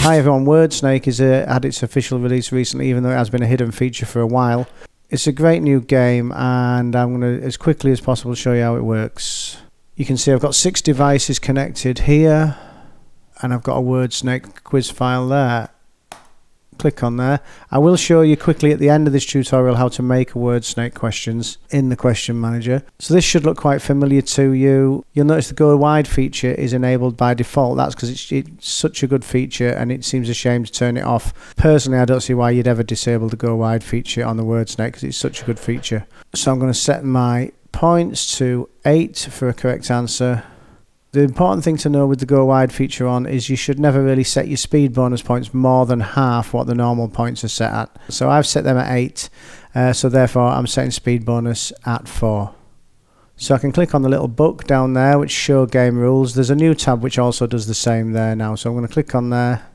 Hi everyone, WordSnake has had its official release recently, even though it has been a hidden feature for a while. It's a great new game, and I'm going to, as quickly as possible, show you how it works. You can see I've got 6 devices connected here, and I've got a WordSnake quiz file there. Click on there. I will show you quickly at the end of this tutorial how to make a WordSnake questions in the question manager. So this should look quite familiar to you. You'll notice the go wide feature is enabled by default. That's because it's such a good feature and it seems a shame to turn it off. Personally, I don't see why you'd ever disable the go wide feature on the WordSnake because it's such a good feature. So I'm going to set my points to 8 for a correct answer. The important thing to know with the go wide feature on is you should never really set your speed bonus points more than half what the normal points are set at. So I've set them at 8, so therefore I'm setting speed bonus at 4. So I can click on the little book down there which show game rules. There's a new tab which also does the same there now, so I'm going to click on there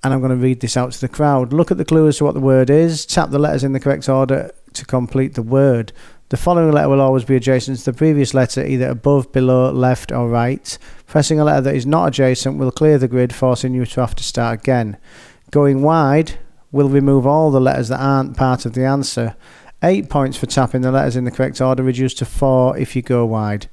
and I'm going to read this out to the crowd. Look at the clue as to what the word is, tap the letters in the correct order to complete the word. The following letter will always be adjacent to the previous letter, either above, below, left or right. Pressing a letter that is not adjacent will clear the grid, forcing you to have to start again. Going wide will remove all the letters that aren't part of the answer. 8 points for tapping the letters in the correct order, reduced to 4 if you go wide.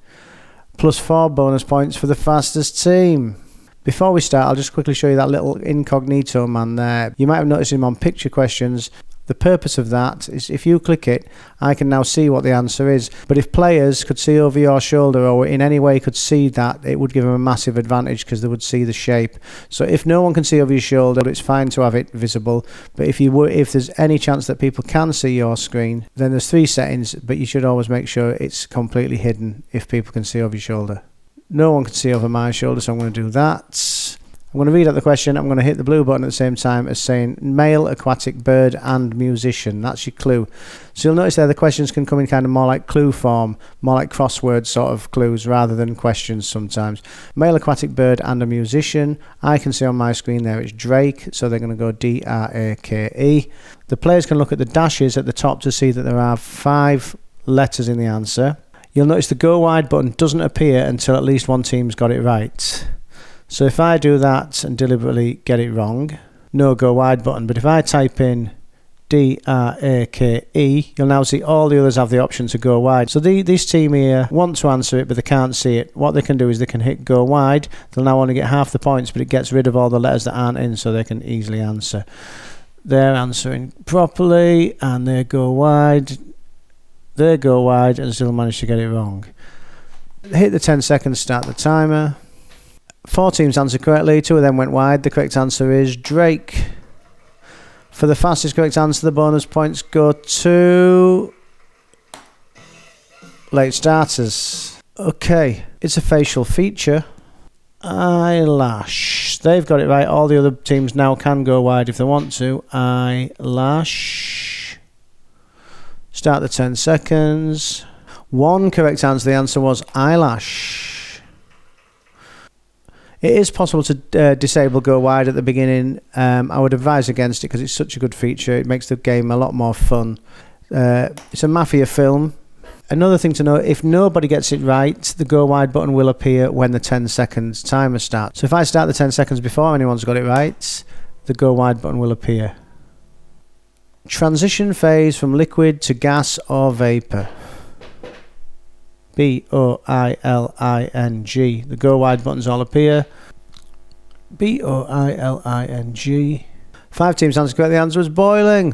Plus 4 bonus points for the fastest team. Before we start, I'll just quickly show you that little incognito man there. You might have noticed him on picture questions. The purpose of that is if you click it, I can now see what the answer is. But if players could see over your shoulder or in any way could see that, it would give them a massive advantage because they would see the shape. So if no one can see over your shoulder, it's fine to have it visible. But if there's any chance that people can see your screen, then there's 3 settings, but you should always make sure it's completely hidden if people can see over your shoulder. No one can see over my shoulder, so I'm going to do that. I'm going to read out the question. I'm going to hit the blue button at the same time as saying male, aquatic, bird and musician. That's your clue. So you'll notice there the questions can come in kind of more like clue form, more like crossword sort of clues rather than questions sometimes. Male, aquatic, bird and a musician. I can see on my screen there it's Drake, so they're going to go D-R-A-K-E. The players can look at the dashes at the top to see that there are 5 letters in the answer. You'll notice the go wide button doesn't appear until at least one team's got it right. So if I do that and deliberately get it wrong, no go wide button. But if I type in D-R-A-K-E, you'll now see all the others have the option to go wide. So this team here want to answer it, but they can't see it. What they can do is they can hit go wide. They'll now only get half the points, but it gets rid of all the letters that aren't in, so they can easily answer. They're answering properly, and they go wide. They go wide and still manage to get it wrong. Hit the 10 seconds, start the timer. 4 teams answered correctly, 2 of them went wide. The correct answer is Drake. For the fastest correct answer, the bonus points go to late starters. Okay, it's a facial feature. Eyelash. They've got it right. All the other teams now can go wide if they want to. Eyelash. Start the 10 seconds. 1 correct answer. The answer was eyelash. It is possible to disable go wide at the beginning. I would advise against it because it's such a good feature. It makes the game a lot more fun. It's a mafia film. Another thing to note, if nobody gets it right, the go wide button will appear when the 10 seconds timer starts. So if I start the 10 seconds before anyone's got it right, the go wide button will appear. Transition phase from liquid to gas or vapor. B-O-I-L-I-N-G. The go wide buttons all appear. B-O-I-L-I-N-G. 5 teams answered correct. The answer was boiling.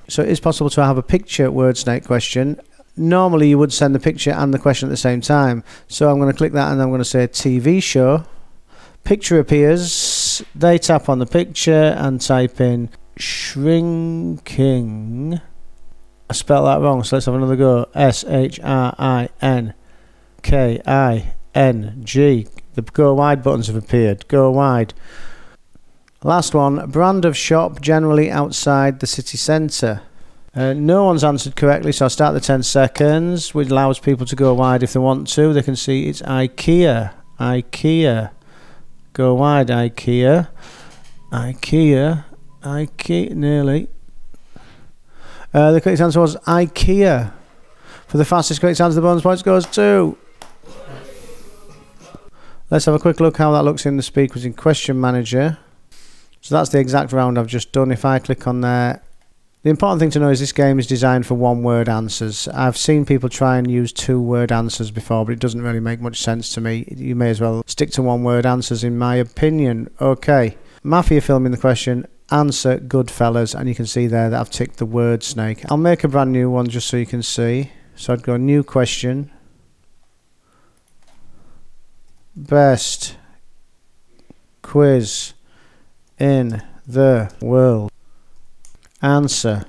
So it is possible to have a picture WordSnake question. Normally you would send the picture and the question at the same time. So I'm going to click that and I'm going to say TV show. Picture appears. They tap on the picture and type in shrinking. I spelled that wrong, so let's have another go. S-H-R-I-N-K-I-N-G. The go wide buttons have appeared. Go wide. Last one. Brand of shop generally outside the city centre. No one's answered correctly, so I'll start the 10 seconds, which allows people to go wide if they want to. They can see it's IKEA. IKEA. Go wide, IKEA. IKEA. IKEA. Nearly. The correct answer was IKEA. For the fastest correct answer, the bonus points goes to. Let's have a quick look how that looks in the speakers in Question Manager. So that's the exact round I've just done. If I click on there, the important thing to know is this game is designed for one-word answers. I've seen people try and use two-word answers before, but it doesn't really make much sense to me. You may as well stick to one-word answers, in my opinion. Okay, Mafia filming the question, answer Goodfellas, and you can see there that I've ticked the word snake. I'll make a brand new one just so you can see. So I'd go new question. Best quiz in the world. Answer.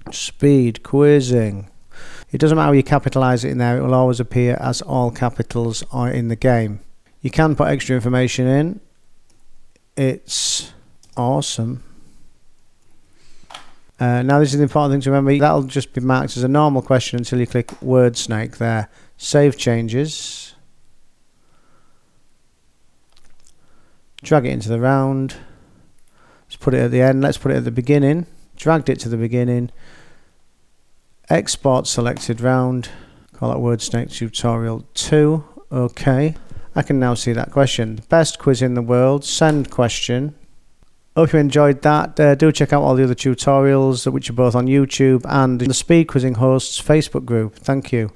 Speed quizzing. It doesn't matter how you capitalise it in there, it will always appear as all capitals are in the game. You can put extra information in. It's awesome. Now this is the important thing to remember. That'll just be marked as a normal question until you click word snake there. Save changes. Drag it into the round. Let's put it at the end. Let's put it at the beginning. Dragged it to the beginning. Export selected round. Call that word snake tutorial 2. Okay. I can now see that question. Best quiz in the world. Send question. Hope you enjoyed that. Do check out all the other tutorials, which are both on YouTube and the Speed Quizzing Hosts Facebook group. Thank you.